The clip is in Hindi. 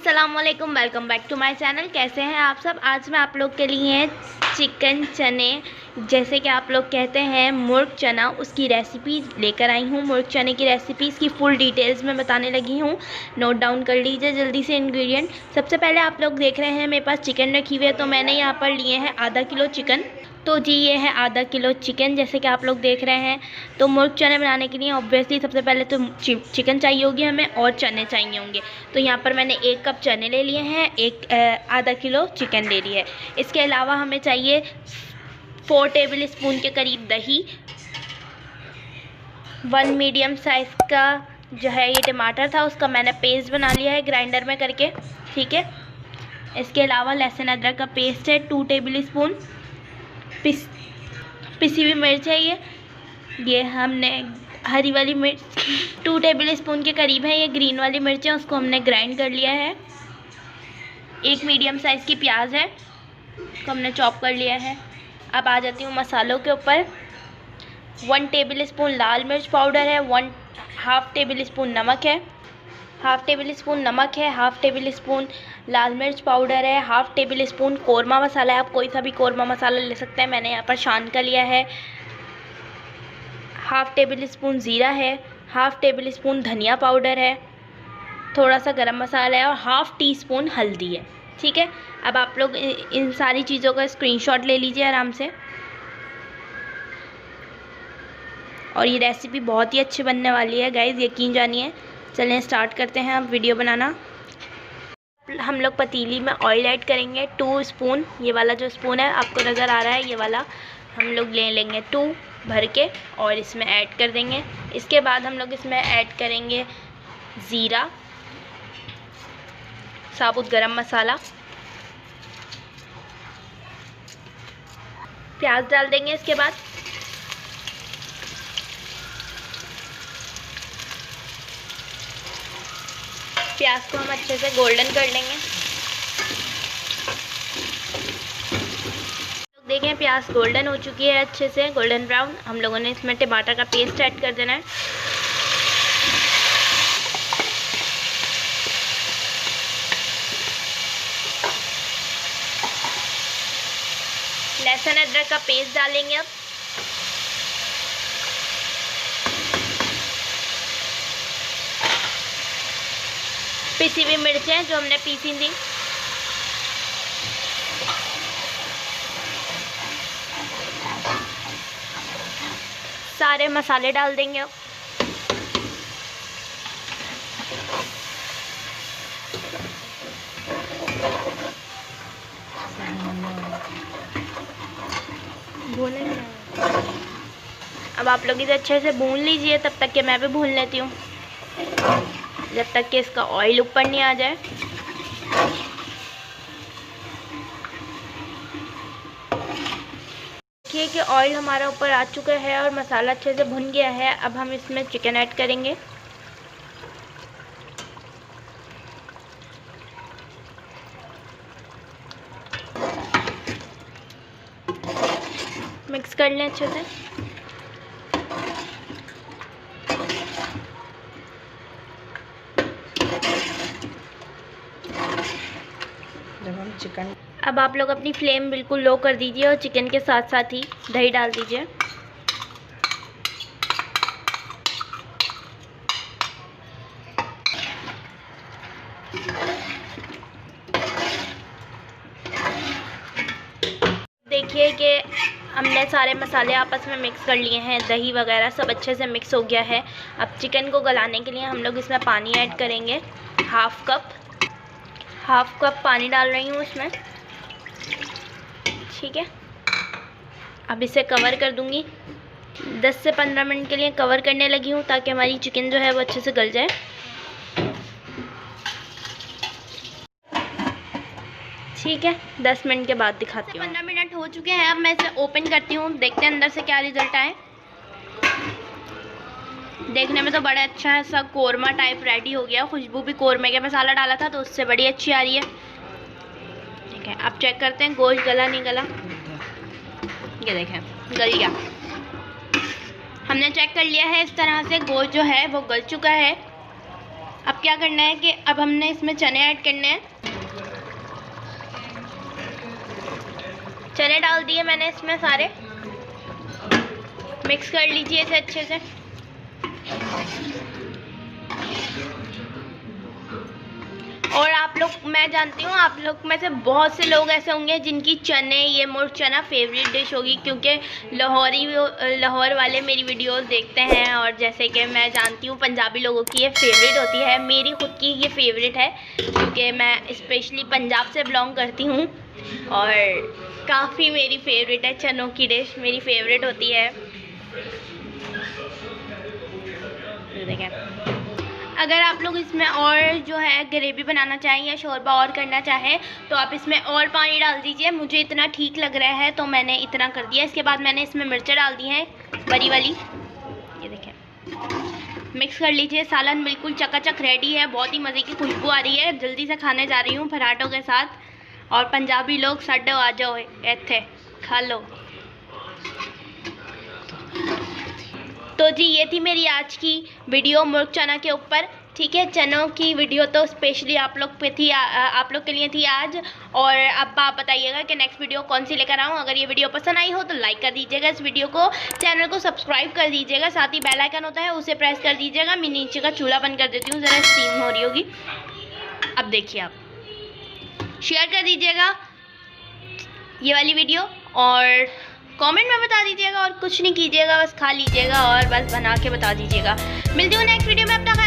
अस्सलाम वालेकुम, welcome back to my channel. कैसे हैं आप सब। आज मैं आप लोग के लिए चिकन चने, जैसे कि आप लोग कहते हैं मुर्ग चना, उसकी रेसिपी लेकर आई हूँ। मुर्ग चने की रेसिपी, इसकी फुल डिटेल्स में बताने लगी हूँ। नोट डाउन कर लीजिए जल्दी से इंग्रेडिएंट। सबसे पहले आप लोग देख रहे हैं मेरे पास चिकन रखी हुई है, तो मैंने यहाँ पर लिए हैं आधा किलो चिकन। तो जी ये है आधा किलो चिकन, जैसे कि आप लोग देख रहे हैं। तो मुर्ग चने बनाने के लिए ऑब्वियसली सबसे पहले तो चिकन चाहिए होगी हमें, और चने चाहिए होंगे। तो यहाँ पर मैंने 1 कप चने ले लिए हैं, आधा किलो चिकन ले ली है। इसके अलावा हमें चाहिए 4 टेबल स्पून के करीब दही, 1 मीडियम साइज़ का जो है ये टमाटर था, उसका मैंने पेस्ट बना लिया है ग्राइंडर में करके, ठीक है। इसके अलावा लहसुन अदरक का पेस्ट है 2 टेबल स्पून। पिसी हुई मिर्च है ये हमने हरी वाली मिर्च 2 टेबल स्पून के करीब है। ये ग्रीन वाली मिर्च है, उसको हमने ग्राइंड कर लिया है। 1 मीडियम साइज़ की प्याज है, उसको हमने चॉप कर लिया है। अब आ जाती हूँ मसालों के ऊपर। 1 टेबल स्पून लाल मिर्च पाउडर है, हाफ टेबल स्पून नमक है, हाफ़ टेबल स्पून नमक है, हाफ़ टेबल स्पून लाल मिर्च पाउडर है, हाफ़ टेबल स्पून कौरमा मसाला है। आप कोई सा भी कौरमा मसाला ले सकते हैं, मैंने यहाँ पर शान का लिया है। हाफ़ टेबल स्पून ज़ीरा है, हाफ़ टेबल स्पून धनिया पाउडर है, थोड़ा सा गरम मसाला है, और हाफ़ टी स्पून हल्दी है, ठीक है। अब आप लोग इन सारी चीज़ों का स्क्रीनशॉट ले लीजिए आराम से। और ये रेसिपी बहुत ही अच्छी बनने वाली है गाइज़, यकीन जानिए। चलें स्टार्ट करते हैं अब वीडियो बनाना। हम लोग पतीली में ऑयल ऐड करेंगे 2 स्पून। ये वाला जो स्पून है आपको नज़र आ रहा है, ये वाला हम लोग ले लेंगे 2 भर के, और इसमें ऐड कर देंगे। इसके बाद हम लोग इसमें ऐड करेंगे ज़ीरा, साबुत गरम मसाला, प्याज डाल देंगे। इसके बाद प्याज को हम अच्छे से गोल्डन कर लेंगे। देखें प्याज गोल्डन हो चुकी है, अच्छे से गोल्डन ब्राउन। हम लोगों ने इसमें टमाटर का पेस्ट ऐड कर देना है। लहसुन अदरक का पेस्ट डालेंगे अब। पिसी हुई मिर्चें जो हमने पीसी थी, सारे मसाले डाल देंगे अब। अब आप लोग इसे अच्छे से भून लीजिए, तब तक कि मैं भी भून लेती हूँ, जब तक कि इसका ऑयल ऊपर नहीं आ जाए। देखिए कि ऑयल हमारा ऊपर आ चुका है और मसाला अच्छे से भुन गया है। अब हम इसमें चिकन ऐड करेंगे। मिक्स कर लें अच्छे से। जब हम चिकन, अब आप लोग अपनी फ्लेम बिल्कुल लो कर दीजिए और चिकन के साथ साथ ही दही डाल दीजिए। देखिए कि हमने सारे मसाले आपस में मिक्स कर लिए हैं, दही वगैरह सब अच्छे से मिक्स हो गया है। अब चिकन को गलाने के लिए हम लोग इसमें पानी ऐड करेंगे, हाफ़ कप पानी डाल रही हूँ इसमें, ठीक है। अब इसे कवर कर दूँगी। 10 से 15 मिनट के लिए कवर करने लगी हूँ, ताकि हमारी चिकन जो है वो अच्छे से गल जाए। ठीक है, 10 मिनट के बाद दिखाती हूँ। 15 मिनट हो चुके हैं, अब मैं इसे ओपन करती हूँ, देखते हैं अंदर से क्या रिज़ल्ट आए। देखने में तो बड़ा अच्छा है, सा कौरमा टाइप रेडी हो गया। खुशबू भी कौरमे का मसाला डाला था तो उससे बड़ी अच्छी आ रही है, ठीक है। अब चेक करते हैं गोश्त गला नहीं गला। ये देखें गल गया। हमने चेक कर लिया है, इस तरह से गोश्त जो है वो गल चुका है। अब क्या करना है कि अब हमने इसमें चने ऐड करने हैं। चने डाल दिए मैंने इसमें सारे। मिक्स कर लीजिए इसे अच्छे से। और आप लोग, मैं जानती हूँ आप लोग में से बहुत से लोग ऐसे होंगे जिनकी चने, ये मुर्ग चना फेवरेट डिश होगी, क्योंकि लाहौर वाले मेरी वीडियोस देखते हैं। और जैसे कि मैं जानती हूँ पंजाबी लोगों की ये फेवरेट होती है, मेरी खुद की ये फेवरेट है, क्योंकि मैं स्पेशली पंजाब से बिलोंग करती हूँ और काफ़ी मेरी फेवरेट है। चनों की डिश मेरी फेवरेट होती है। देखें, अगर आप लोग इसमें और जो है ग्रेवी बनाना चाहें या शोरबा और करना चाहें तो आप इसमें और पानी डाल दीजिए। मुझे इतना ठीक लग रहा है तो मैंने इतना कर दिया। इसके बाद मैंने इसमें मिर्चें डाल दी हैं बड़ी वाली, ये देखें। मिक्स कर लीजिए। सालन बिल्कुल चकाचक रेडी है, बहुत ही मज़े की खुशबू आ रही है। जल्दी से खाने जा रही हूँ पराठों के साथ। और पंजाबी लोग साडो आ जाओ, इत्थे खा लो। तो जी ये थी मेरी आज की वीडियो मुर्ग चना के ऊपर। ठीक है, चनों की वीडियो तो स्पेशली आप लोग पे थी, आप लोग के लिए थी आज। और अब आप बताइएगा कि नेक्स्ट वीडियो कौन सी लेकर आऊँ। अगर ये वीडियो पसंद आई हो तो लाइक कर दीजिएगा इस वीडियो को, चैनल को सब्सक्राइब कर दीजिएगा, साथ ही बेल आइकन होता है उसे प्रेस कर दीजिएगा। मैं नीचे का चूल्हा बंद कर देती हूँ, ज़रा स्टीम हो रही होगी। अब देखिए, आप शेयर कर दीजिएगा ये वाली वीडियो और कमेंट में बता दीजिएगा। और कुछ नहीं कीजिएगा, बस खा लीजिएगा और बस बना के बता दीजिएगा। मिलती हूँ नेक्स्ट वीडियो में। अब तक